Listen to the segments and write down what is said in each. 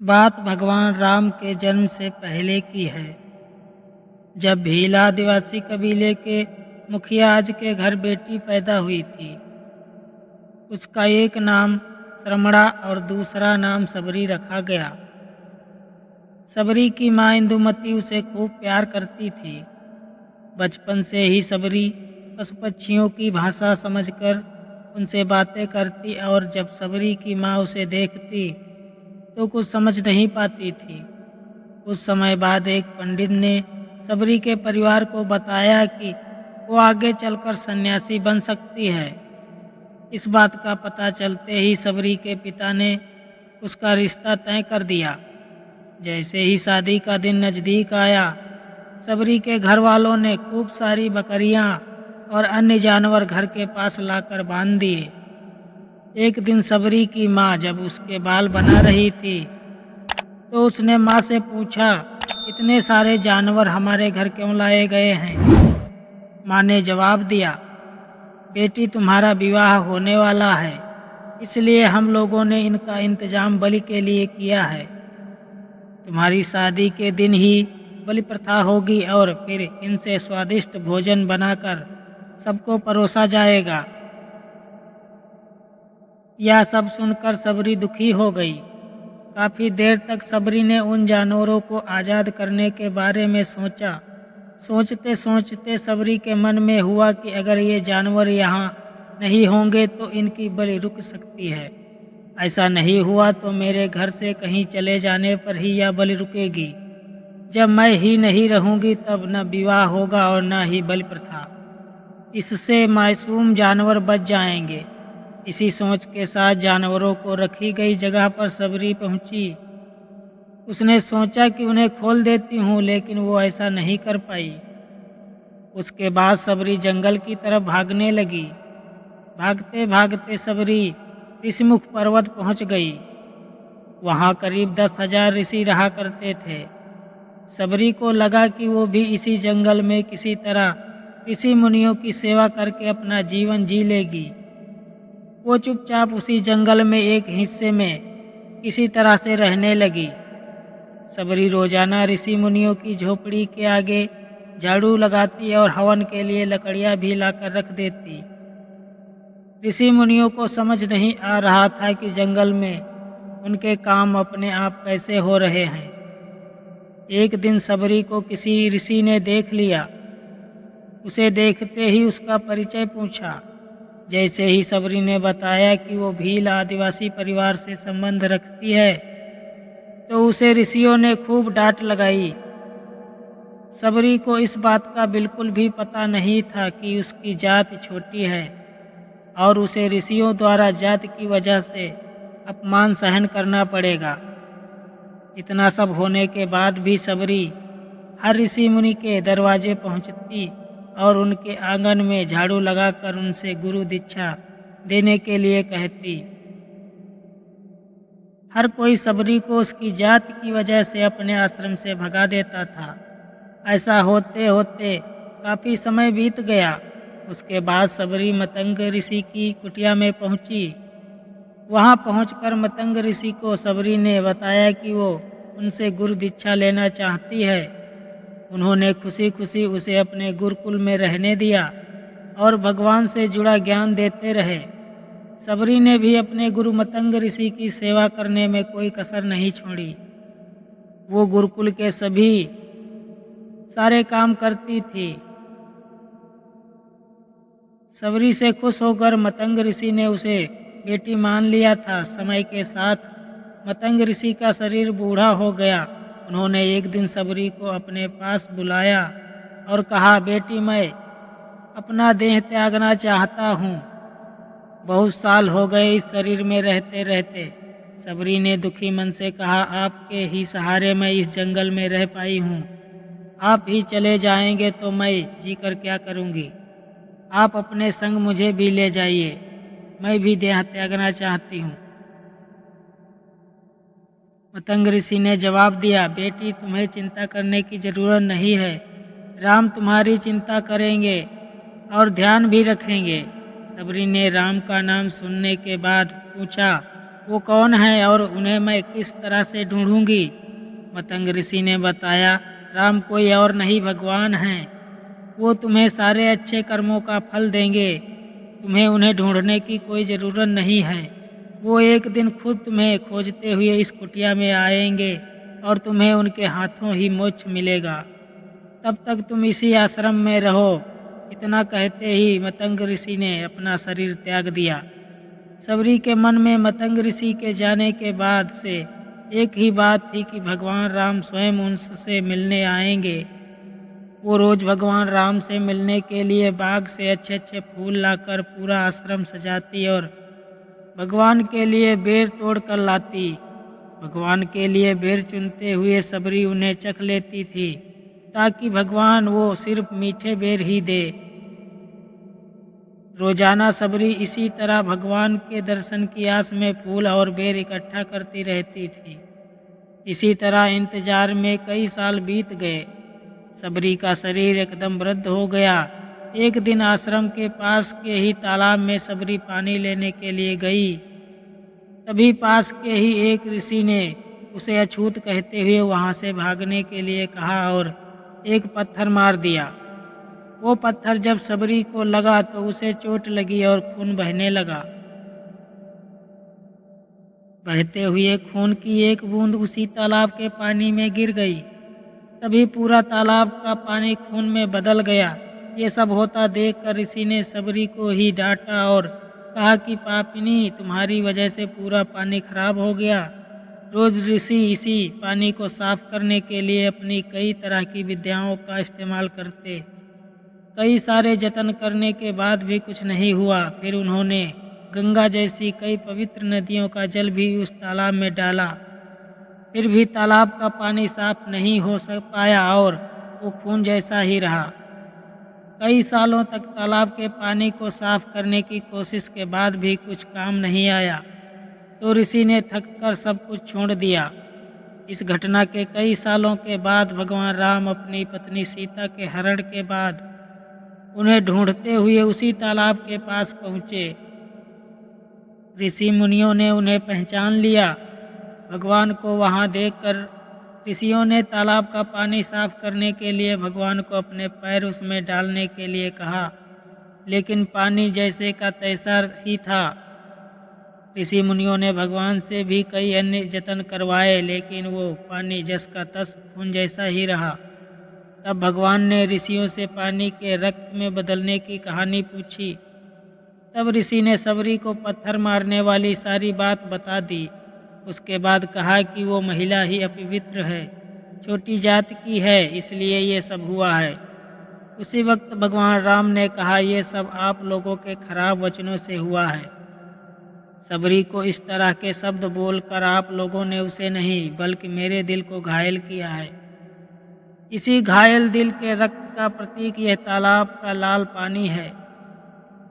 बात भगवान राम के जन्म से पहले की है, जब भील आदिवासी कबीले के मुखिया आज के घर बेटी पैदा हुई थी। उसका एक नाम श्रमणा और दूसरा नाम सबरी रखा गया। सबरी की माँ इंदुमती उसे खूब प्यार करती थी। बचपन से ही सबरी पशु पक्षियों की भाषा समझकर उनसे बातें करती और जब सबरी की माँ उसे देखती तो कुछ समझ नहीं पाती थी। कुछ समय बाद एक पंडित ने सबरी के परिवार को बताया कि वो आगे चलकर सन्यासी बन सकती है। इस बात का पता चलते ही सबरी के पिता ने उसका रिश्ता तय कर दिया। जैसे ही शादी का दिन नज़दीक आया, सबरी के घर वालों ने खूब सारी बकरियां और अन्य जानवर घर के पास लाकर बांध दिए। एक दिन सबरी की माँ जब उसके बाल बना रही थी तो उसने माँ से पूछा, इतने सारे जानवर हमारे घर क्यों लाए गए हैं? माँ ने जवाब दिया, बेटी तुम्हारा विवाह होने वाला है, इसलिए हम लोगों ने इनका इंतजाम बलि के लिए किया है। तुम्हारी शादी के दिन ही बलि प्रथा होगी और फिर इनसे स्वादिष्ट भोजन बनाकर सबको परोसा जाएगा। यह सब सुनकर सबरी दुखी हो गई। काफी देर तक सबरी ने उन जानवरों को आज़ाद करने के बारे में सोचा। सोचते सोचते सबरी के मन में हुआ कि अगर ये जानवर यहाँ नहीं होंगे तो इनकी बलि रुक सकती है। ऐसा नहीं हुआ तो मेरे घर से कहीं चले जाने पर ही यह बलि रुकेगी। जब मैं ही नहीं रहूंगी तब न विवाह होगा और न ही बलि प्रथा। इससे मासूम जानवर बच जाएंगे। इसी सोच के साथ जानवरों को रखी गई जगह पर सबरी पहुंची। उसने सोचा कि उन्हें खोल देती हूँ, लेकिन वो ऐसा नहीं कर पाई। उसके बाद सबरी जंगल की तरफ भागने लगी। भागते भागते सबरी ऋषिमुख पर्वत पहुंच गई। वहां करीब 10,000 ऋषि रहा करते थे। सबरी को लगा कि वो भी इसी जंगल में किसी तरह ऋषि मुनियों की सेवा करके अपना जीवन जी लेगी। वो चुपचाप उसी जंगल में एक हिस्से में किसी तरह से रहने लगी। सबरी रोजाना ऋषि मुनियों की झोपड़ी के आगे झाड़ू लगाती और हवन के लिए लकड़ियां भी लाकर रख देती। ऋषि मुनियों को समझ नहीं आ रहा था कि जंगल में उनके काम अपने आप कैसे हो रहे हैं। एक दिन सबरी को किसी ऋषि ने देख लिया। उसे देखते ही उसका परिचय पूछा। जैसे ही सबरी ने बताया कि वो भील आदिवासी परिवार से संबंध रखती है तो उसे ऋषियों ने खूब डांट लगाई। सबरी को इस बात का बिल्कुल भी पता नहीं था कि उसकी जात छोटी है और उसे ऋषियों द्वारा जात की वजह से अपमान सहन करना पड़ेगा। इतना सब होने के बाद भी सबरी हर ऋषि मुनि के दरवाजे पहुंचती और उनके आंगन में झाड़ू लगाकर उनसे गुरु दीक्षा देने के लिए कहती। हर कोई सबरी को उसकी जाति की वजह से अपने आश्रम से भगा देता था। ऐसा होते होते काफी समय बीत गया। उसके बाद सबरी मतंग ऋषि की कुटिया में पहुंची। वहां पहुंचकर मतंग ऋषि को सबरी ने बताया कि वो उनसे गुरु दीक्षा लेना चाहती है। उन्होंने खुशी खुशी उसे अपने गुरुकुल में रहने दिया और भगवान से जुड़ा ज्ञान देते रहे। सबरी ने भी अपने गुरु मतंग ऋषि की सेवा करने में कोई कसर नहीं छोड़ी। वो गुरुकुल के सभी सारे काम करती थी। सबरी से खुश होकर मतंग ऋषि ने उसे बेटी मान लिया था। समय के साथ मतंग ऋषि का शरीर बूढ़ा हो गया। उन्होंने एक दिन सबरी को अपने पास बुलाया और कहा, बेटी मैं अपना देह त्यागना चाहता हूँ। बहुत साल हो गए इस शरीर में रहते रहते। सबरी ने दुखी मन से कहा, आपके ही सहारे मैं इस जंगल में रह पाई हूँ। आप ही चले जाएंगे तो मैं जीकर क्या करूँगी। आप अपने संग मुझे भी ले जाइए, मैं भी देह त्यागना चाहती हूँ। मतंग ऋषि ने जवाब दिया, बेटी तुम्हें चिंता करने की जरूरत नहीं है। राम तुम्हारी चिंता करेंगे और ध्यान भी रखेंगे। सबरी ने राम का नाम सुनने के बाद पूछा, वो कौन है और उन्हें मैं किस तरह से ढूंढूंगी? मतंग ऋषि ने बताया, राम कोई और नहीं भगवान हैं। वो तुम्हें सारे अच्छे कर्मों का फल देंगे। तुम्हें उन्हें ढूंढने की कोई ज़रूरत नहीं है। वो एक दिन खुद तुम्हें खोजते हुए इस कुटिया में आएंगे और तुम्हें उनके हाथों ही मोक्ष मिलेगा। तब तक तुम इसी आश्रम में रहो। इतना कहते ही मतंग ऋषि ने अपना शरीर त्याग दिया। सबरी के मन में मतंग ऋषि के जाने के बाद से एक ही बात थी कि भगवान राम स्वयं उनसे मिलने आएंगे। वो रोज भगवान राम से मिलने के लिए बाग से अच्छे अच्छे फूल लाकर पूरा आश्रम सजाती और भगवान के लिए बेर तोड़ कर लाती। भगवान के लिए बेर चुनते हुए सबरी उन्हें चख लेती थी ताकि भगवान वो सिर्फ मीठे बेर ही दे। रोजाना सबरी इसी तरह भगवान के दर्शन की आस में फूल और बेर इकट्ठा करती रहती थी। इसी तरह इंतजार में कई साल बीत गए। सबरी का शरीर एकदम वृद्ध हो गया। एक दिन आश्रम के पास के ही तालाब में सबरी पानी लेने के लिए गई। तभी पास के ही एक ऋषि ने उसे अछूत कहते हुए वहां से भागने के लिए कहा और एक पत्थर मार दिया। वो पत्थर जब सबरी को लगा तो उसे चोट लगी और खून बहने लगा। बहते हुए खून की एक बूंद उसी तालाब के पानी में गिर गई। तभी पूरा तालाब का पानी खून में बदल गया। ये सब होता देखकर ऋषि ने सबरी को ही डांटा और कहा कि पापिनी, तुम्हारी वजह से पूरा पानी खराब हो गया। रोज ऋषि इसी पानी को साफ करने के लिए अपनी कई तरह की विद्याओं का इस्तेमाल करते। कई सारे जतन करने के बाद भी कुछ नहीं हुआ। फिर उन्होंने गंगा जैसी कई पवित्र नदियों का जल भी उस तालाब में डाला। फिर भी तालाब का पानी साफ नहीं हो पाया और वो खून जैसा ही रहा। कई सालों तक तालाब के पानी को साफ करने की कोशिश के बाद भी कुछ काम नहीं आया तो ऋषि ने थककर सब कुछ छोड़ दिया। इस घटना के कई सालों के बाद भगवान राम अपनी पत्नी सीता के हरण के बाद उन्हें ढूंढते हुए उसी तालाब के पास पहुँचे। ऋषि मुनियों ने उन्हें पहचान लिया। भगवान को वहां देखकर ऋषियों ने तालाब का पानी साफ करने के लिए भगवान को अपने पैर उसमें डालने के लिए कहा, लेकिन पानी जैसे का तैसा ही था। ऋषि मुनियों ने भगवान से भी कई अन्य जतन करवाए, लेकिन वो पानी जस का तस खून जैसा ही रहा। तब भगवान ने ऋषियों से पानी के रक्त में बदलने की कहानी पूछी। तब ऋषि ने सबरी को पत्थर मारने वाली सारी बात बता दी। उसके बाद कहा कि वो महिला ही अपवित्र है, छोटी जात की है, इसलिए ये सब हुआ है। उसी वक्त भगवान राम ने कहा, ये सब आप लोगों के खराब वचनों से हुआ है। सबरी को इस तरह के शब्द बोलकर आप लोगों ने उसे नहीं बल्कि मेरे दिल को घायल किया है। इसी घायल दिल के रक्त का प्रतीक यह तालाब का लाल पानी है।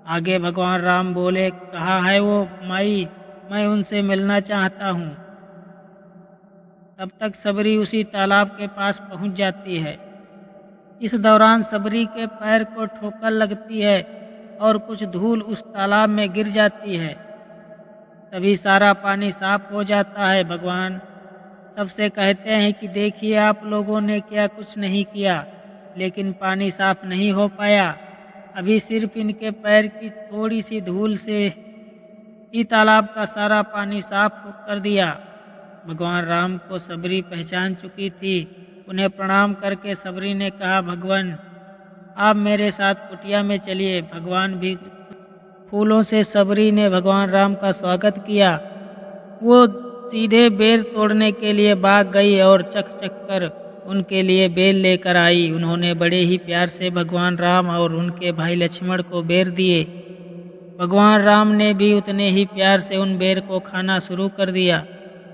आगे भगवान राम बोले, कहा है वो माई, मैं उनसे मिलना चाहता हूँ। तब तक सबरी उसी तालाब के पास पहुँच जाती है। इस दौरान सबरी के पैर को ठोकर लगती है और कुछ धूल उस तालाब में गिर जाती है। तभी सारा पानी साफ हो जाता है। भगवान सबसे कहते हैं कि देखिए, आप लोगों ने क्या कुछ नहीं किया, लेकिन पानी साफ नहीं हो पाया। अभी सिर्फ इनके पैर की थोड़ी सी धूल से ही तालाब का सारा पानी साफ कर दिया। भगवान राम को सबरी पहचान चुकी थी। उन्हें प्रणाम करके सबरी ने कहा, भगवान आप मेरे साथ कुटिया में चलिए। भगवान भी फूलों से सबरी ने भगवान राम का स्वागत किया। वो सीधे बेर तोड़ने के लिए बाग गई और चक चक कर उनके लिए बेर लेकर आई। उन्होंने बड़े ही प्यार से भगवान राम और उनके भाई लक्ष्मण को बेर दिए। भगवान राम ने भी उतने ही प्यार से उन बेर को खाना शुरू कर दिया।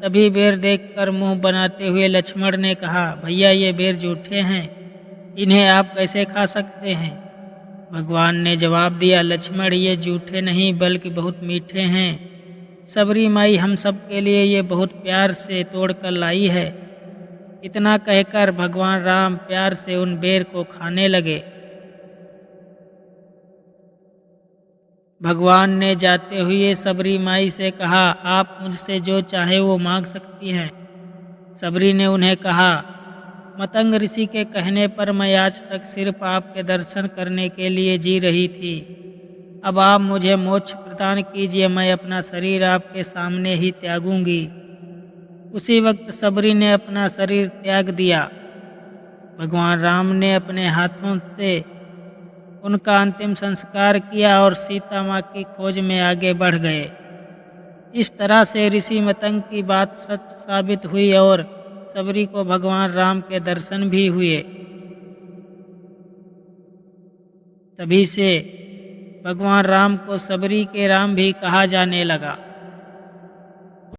तभी बेर देखकर मुंह बनाते हुए लक्ष्मण ने कहा, भैया ये बेर जूठे हैं, इन्हें आप कैसे खा सकते हैं? भगवान ने जवाब दिया, लक्ष्मण ये जूठे नहीं बल्कि बहुत मीठे हैं। सबरी माई हम सब के लिए ये बहुत प्यार से तोड़ कर लाई है। इतना कहकर भगवान राम प्यार से उन बेर को खाने लगे। भगवान ने जाते हुए सबरी माई से कहा, आप मुझसे जो चाहे वो मांग सकती हैं। सबरी ने उन्हें कहा, मतंग ऋषि के कहने पर मैं आज तक सिर्फ आपके दर्शन करने के लिए जी रही थी। अब आप मुझे मोक्ष प्रदान कीजिए, मैं अपना शरीर आपके सामने ही त्यागूंगी। उसी वक्त सबरी ने अपना शरीर त्याग दिया। भगवान राम ने अपने हाथों से उनका अंतिम संस्कार किया और सीता माँ की खोज में आगे बढ़ गए। इस तरह से ऋषि मतंग की बात सच साबित हुई और सबरी को भगवान राम के दर्शन भी हुए। तभी से भगवान राम को सबरी के राम भी कहा जाने लगा।